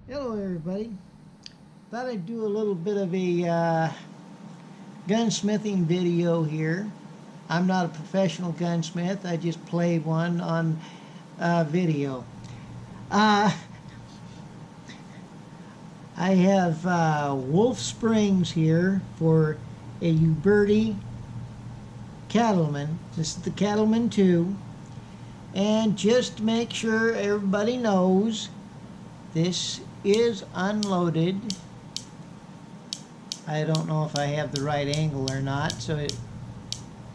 Hello everybody. Thought I'd do a little bit of a gunsmithing video here. I'm not a professional gunsmith. I just play one on video. Uh, I have Wolf Springs here for a Uberti Cattleman. This is the Cattleman 2. And just to make sure everybody knows, this is unloaded. I don't know if I have the right angle or not, so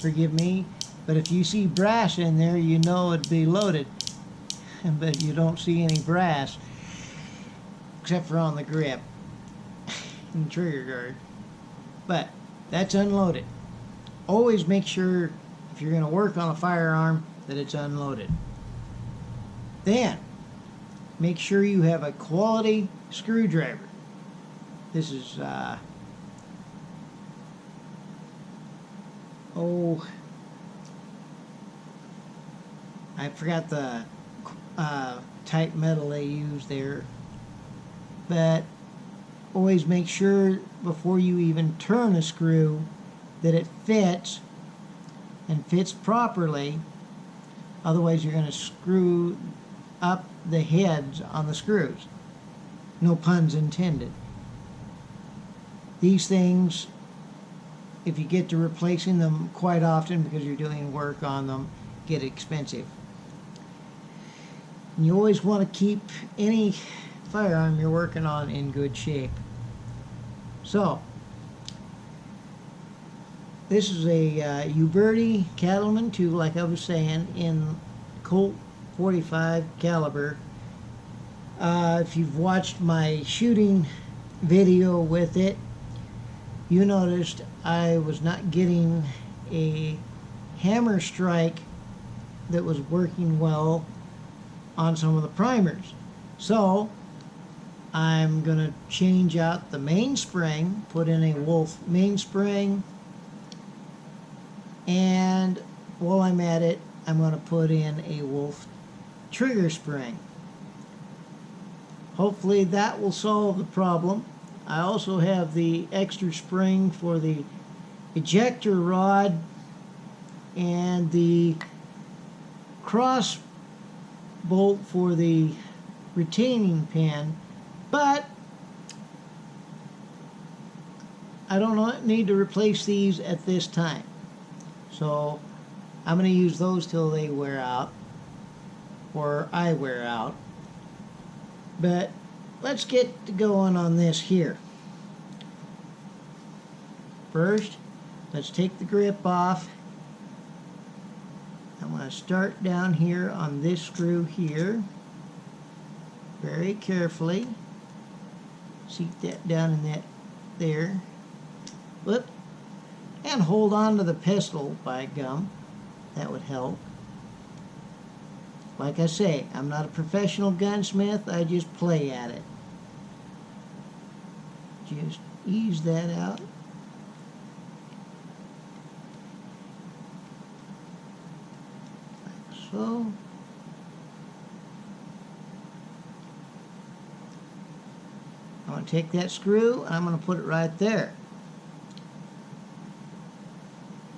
forgive me. But if you see brass in there, you know it'd be loaded. But you don't see any brass, except for on the grip and the trigger guard. But that's unloaded. Always make sure, if you're going to work on a firearm, that it's unloaded. Then, make sure you have a quality screwdriver. This is, I forgot the type metal they use there. But always make sure before you even turn a screw that it fits and fits properly. Otherwise you're going to screw up the heads on the screws. No puns intended. These things, if you get to replacing them quite often because you're doing work on them, get expensive. And you always want to keep any firearm you're working on in good shape. So, this is a Uberti Cattleman 2, like I was saying, in Colt 45 caliber. If you've watched my shooting video with it, you noticed I was not getting a hammer strike that was working well on some of the primers. So I'm going to change out the mainspring, put in a Wolf mainspring, and while I'm at it, I'm going to put in a Wolf trigger spring. Hopefully that will solve the problem. I also have the extra spring for the ejector rod and the cross bolt for the retaining pin, but I don't need to replace these at this time. So I'm going to use those till they wear out, or I wear out. But let's get going on this here. First, let's take the grip off. I'm going to start down here on this screw here. Very carefully. Seat that down in that there. Whoop. And hold on to the pistol, by gum. That would help. Like I say, I'm not a professional gunsmith. I just play at it. Just ease that out. Like so. I'm going to take that screw and I'm going to put it right there.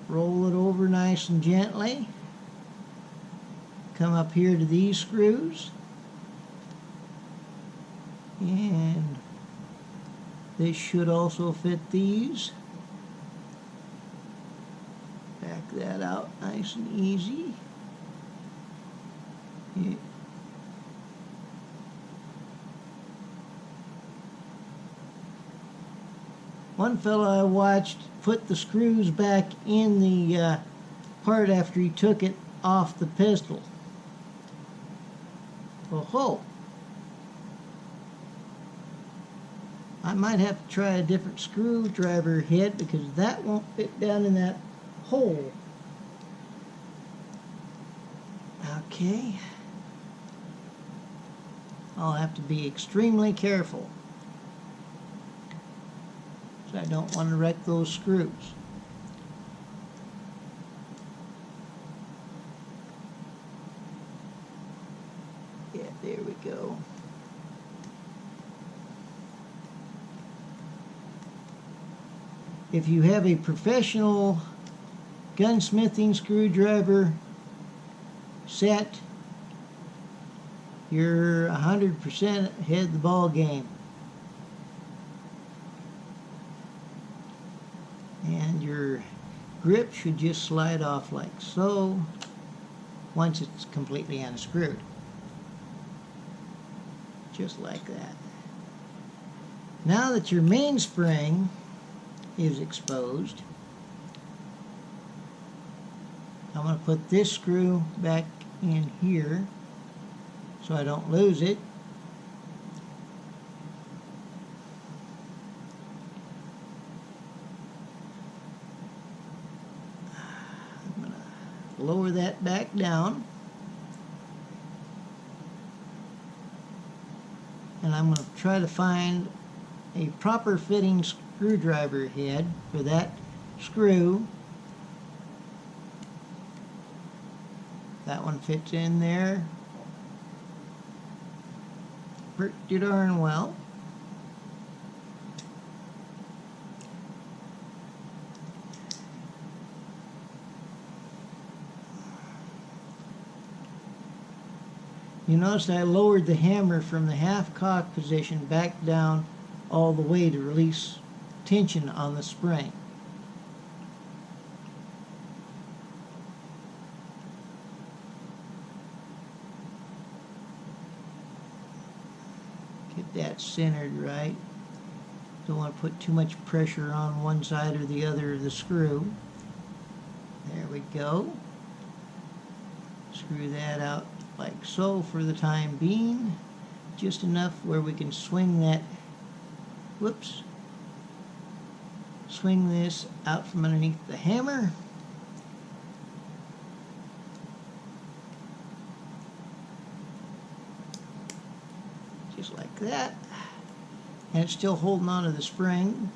Roll it over nice and gently. Come up here to these screws. And this should also fit these. Back that out nice and easy. Yeah. One fellow I watched put the screws back in the part after he took it off the pistol. Oh, I might have to try a different screwdriver head because that won't fit down in that hole. Okay. I'll have to be extremely careful. So I don't want to wreck those screws. Yeah, there we go. if you have a professional gunsmithing screwdriver set, you're 100% ahead of the ball game. And your grip should just slide off like so once it's completely unscrewed. Just like that. Now that your mainspring is exposed, I'm going to put this screw back in here so I don't lose it. I'm going to lower that back down. And I'm going to try to find a proper fitting screwdriver head for that screw. That one fits in there pretty darn well. You notice I lowered the hammer from the half-cock position back down all the way to release tension on the spring. Get that centered right. Don't want to put too much pressure on one side or the other of the screw. There we go. Screw that out like so for the time being. Just enough where we can swing that, whoops, swing this out from underneath the hammer. Just like that. And it's still holding on to the spring.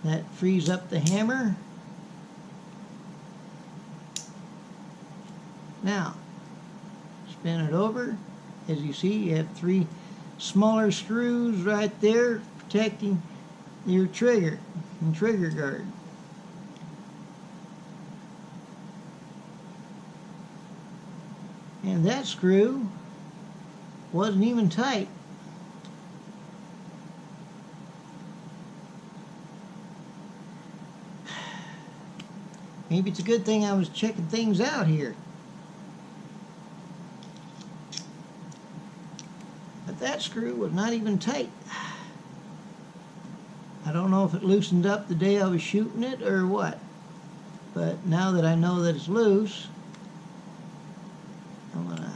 That frees up the hammer. Now, spin it over. As you see, you have 3 smaller screws right there protecting your trigger and trigger guard. And that screw wasn't even tight. Maybe it's a good thing I was checking things out here. But that screw was not even tight. I don't know if it loosened up the day I was shooting it or what. But now that I know that it's loose, I'm going to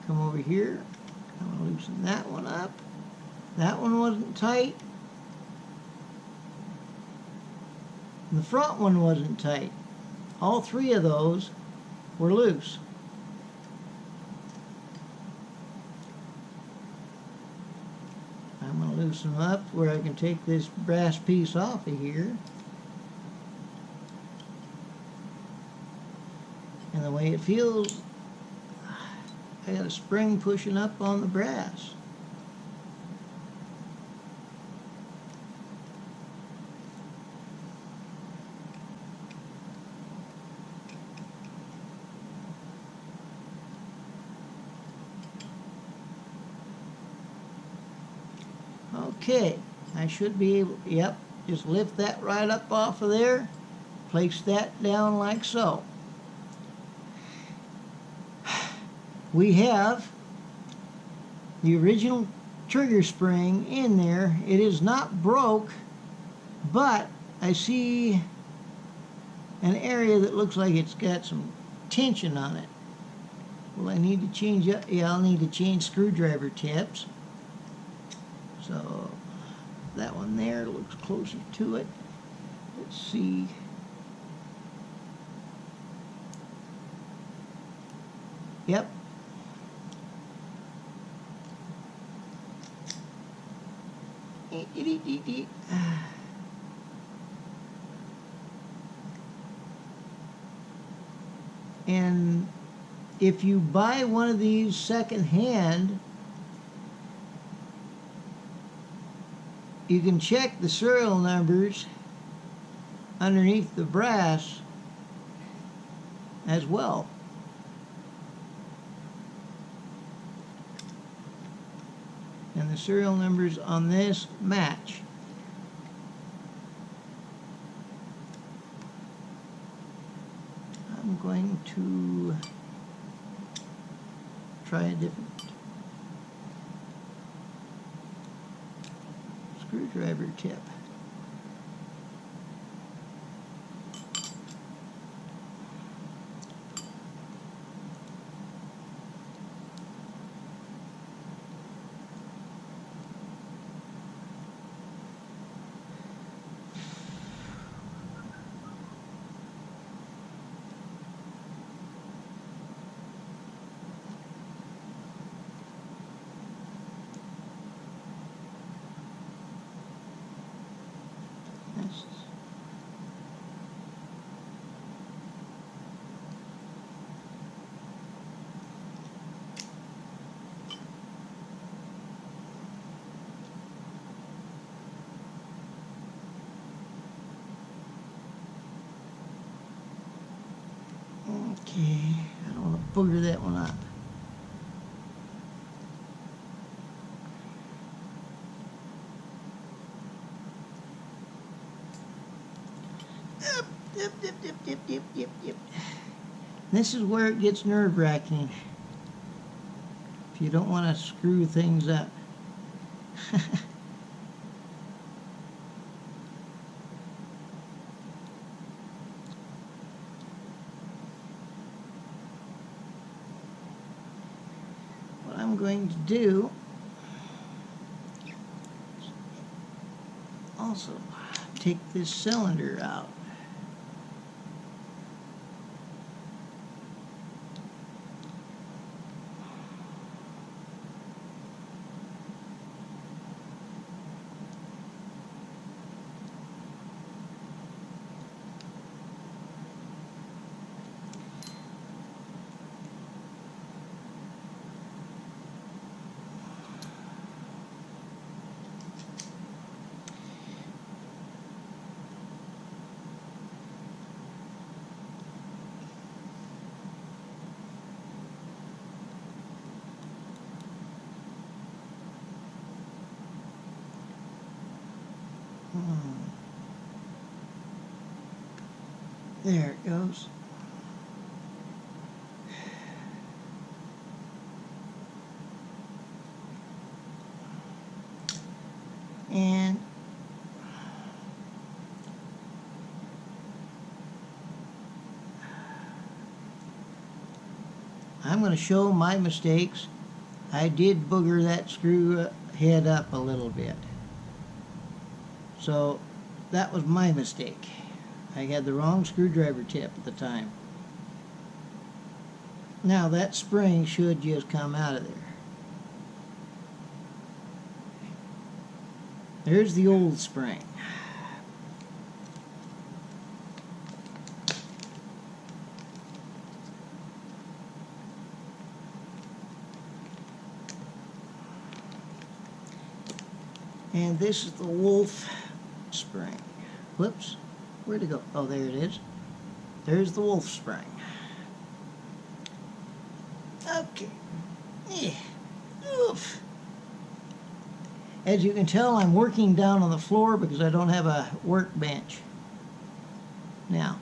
come over here. I'm going to loosen that one up. That one wasn't tight. And the front one wasn't tight. All 3 of those were loose. I'm going to loosen them up where I can take this brass piece off of here. And the way it feels, I got a spring pushing up on the brass. Okay, I should be able, yep, just lift that right up off of there, place that down like so. We have the original trigger spring in there. It is not broke, but I see an area that looks like it's got some tension on it. Well, I need to change up, yeah, I'll need to change screwdriver tips. So that one there looks closer to it. Let's see. Yep. And if you buy one of these second hand, You can check the serial numbers underneath the brass as well. And the serial numbers on this match. I'm going to try a different screwdriver tip. Okay, I don't want to booger that one up. Yep. This is where it gets nerve-wracking. If you don't want to screw things up. What I'm going to do is also take this cylinder out. There it goes. And I'm going to show my mistakes. I did booger that screw head up a little bit. So that was my mistake. I had the wrong screwdriver tip at the time. Now that spring should just come out of there. There's the old spring. And this is the wolf spring. Whoops. Where'd it go? Oh, there it is. There's the wolf spring. Okay. Oof. As you can tell, I'm working down on the floor because I don't have a workbench. Now,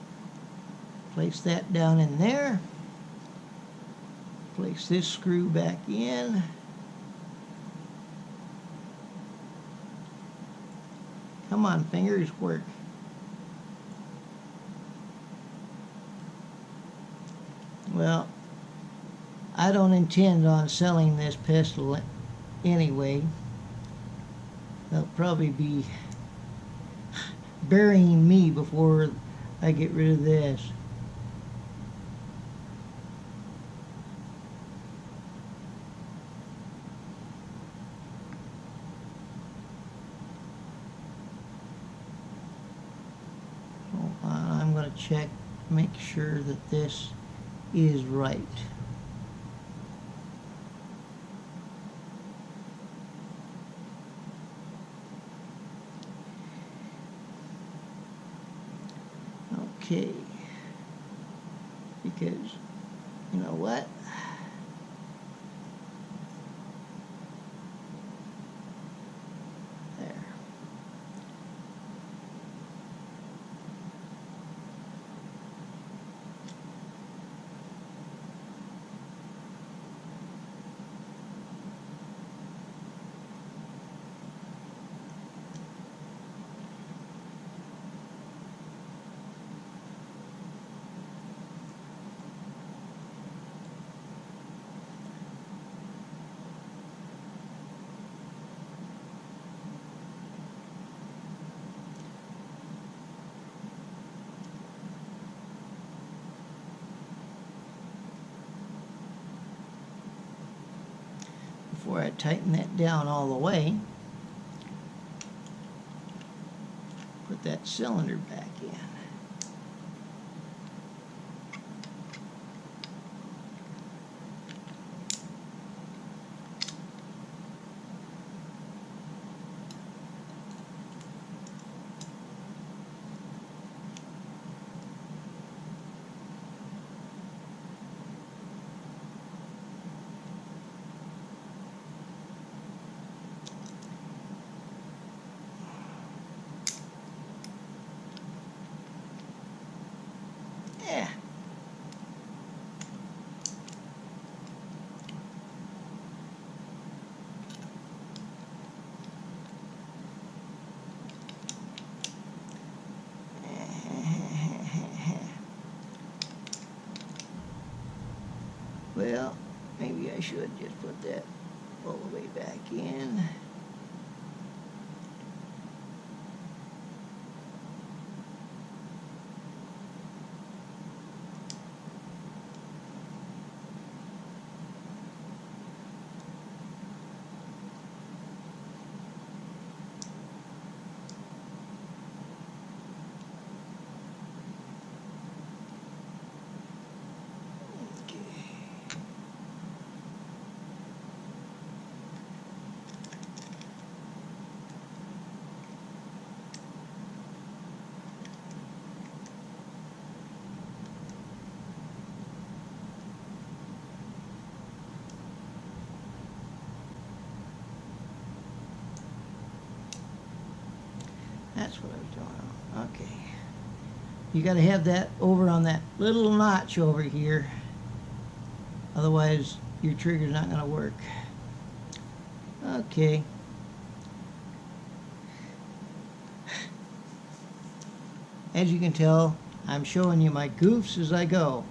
place that down in there. Place this screw back in. Come on, fingers, work. Well, I don't intend on selling this pistol anyway. They'll probably be burying me before I get rid of this. Hold on, I'm going to check, make sure that this is right. Okay. Because, you know what? There. Before I tighten that down all the way, put that cylinder back in. Yeah. Well, maybe I should just put that all the way back in. That's what I was doing. Okay. You got to have that over on that little notch over here. Otherwise, your trigger's not going to work. Okay. As you can tell, I'm showing you my goofs as I go.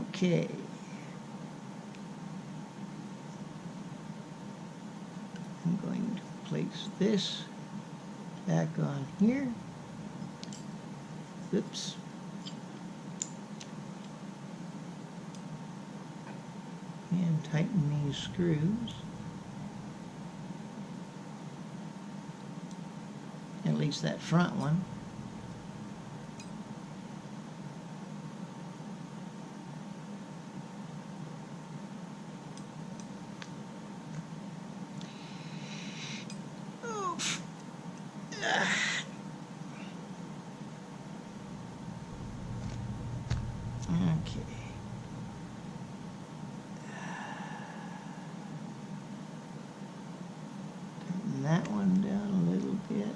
Okay. I'm going to place this back on here. Oops. And tighten these screws. At least that front one. Oof. Okay. Turn that one down a little bit.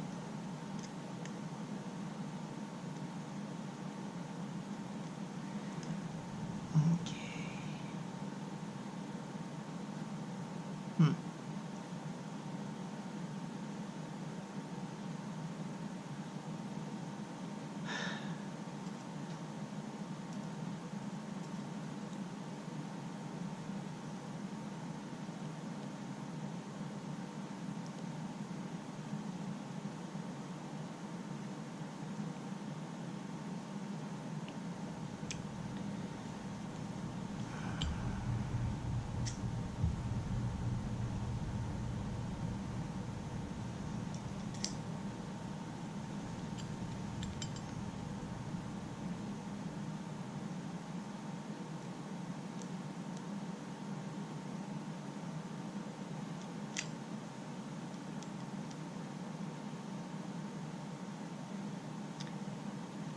Okay.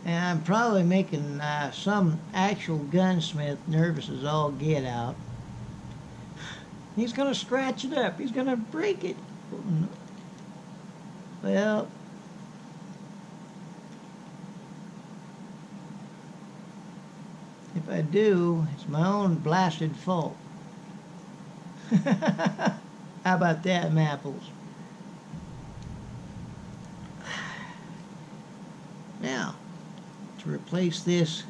And I'm probably making some actual gunsmith nervous as all get out. He's going to scratch it up. He's going to break it. Well, if I do, it's my own blasted fault. How about that, Mapples? Now, to replace this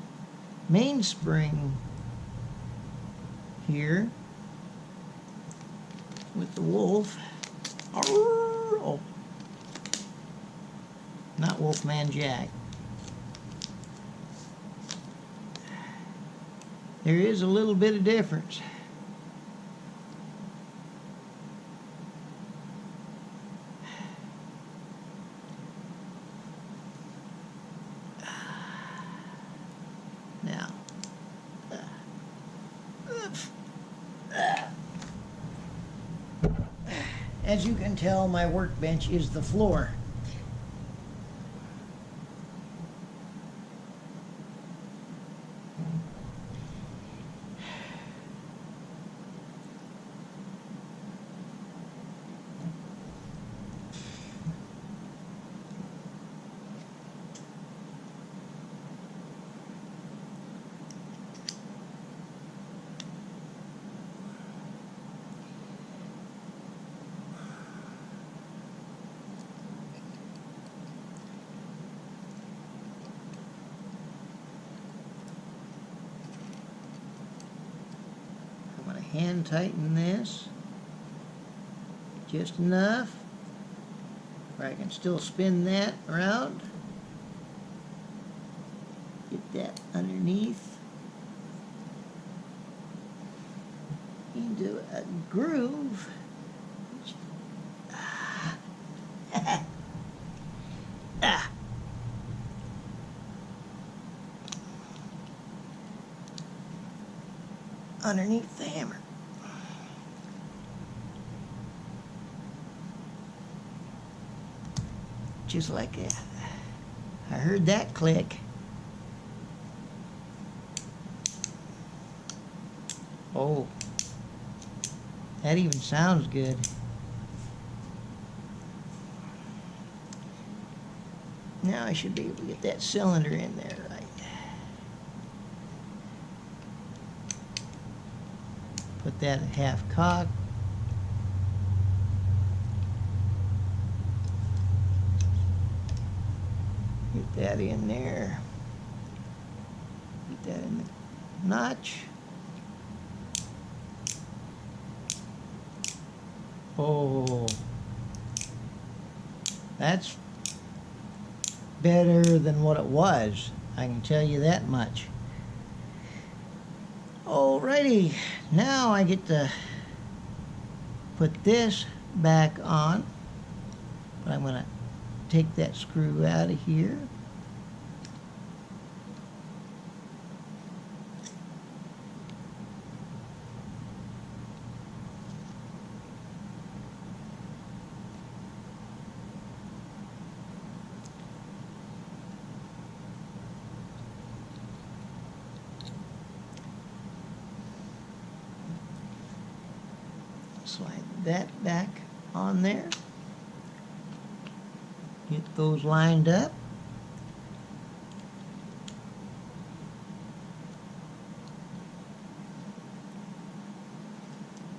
mainspring here with the Wolf. Oh, not Wolfman Jack. There is a little bit of difference. Now, as you can tell, my workbench is the floor. Hand tighten this just enough where I can still spin that around. Get that underneath into a groove. Underneath the hammer. Just like that. I heard that click. Oh, that even sounds good. Now I should be able to get that cylinder in there right. Put that at half cock. Get that in there. Get that in the notch. Oh, that's better than what it was. I can tell you that much. Alrighty, now I get to put this back on, but I'm going to take that screw out of here. Slide that back on there. Get those lined up.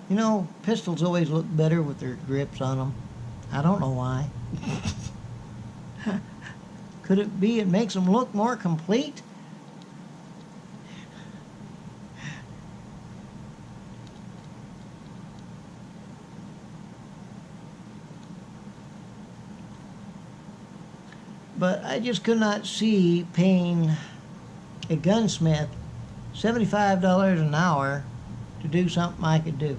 You know, pistols always look better with their grips on them. I don't know why. Could it be it makes them look more complete? But I just could not see paying a gunsmith $75 an hour to do something I could do.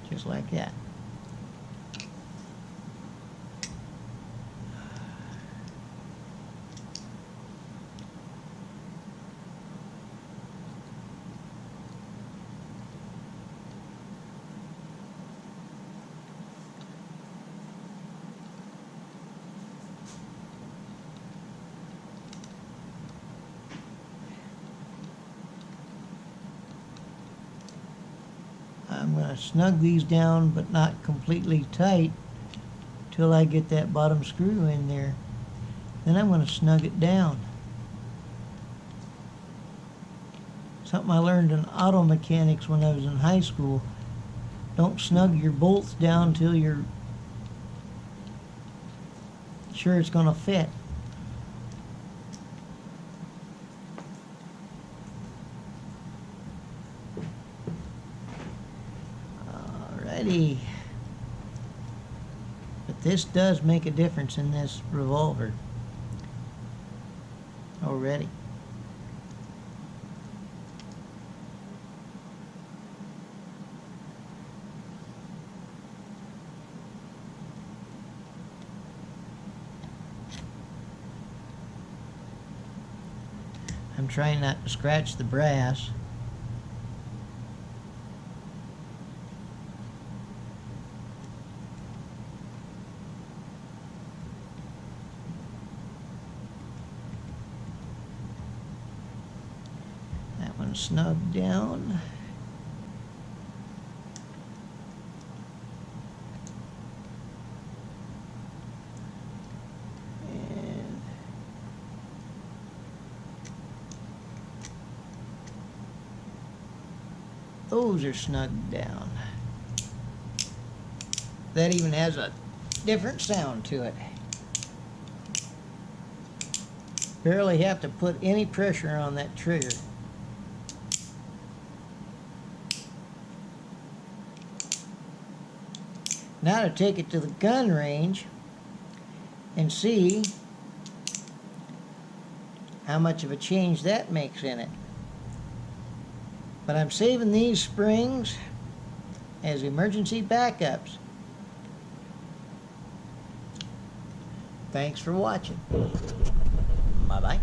Just like that. I'm going to snug these down, but not completely tight, till I get that bottom screw in there. Then I'm going to snug it down. Something I learned in auto mechanics when I was in high school. Don't snug your bolts down till you're sure it's going to fit. Alrighty. But this does make a difference in this revolver already. I'm trying not to scratch the brass. That one's snug down. Those are snugged down. That even has a different sound to it. Barely have to put any pressure on that trigger. Now to take it to the gun range and see how much of a change that makes in it. But I'm saving these springs as emergency backups. Thanks for watching. Bye-bye.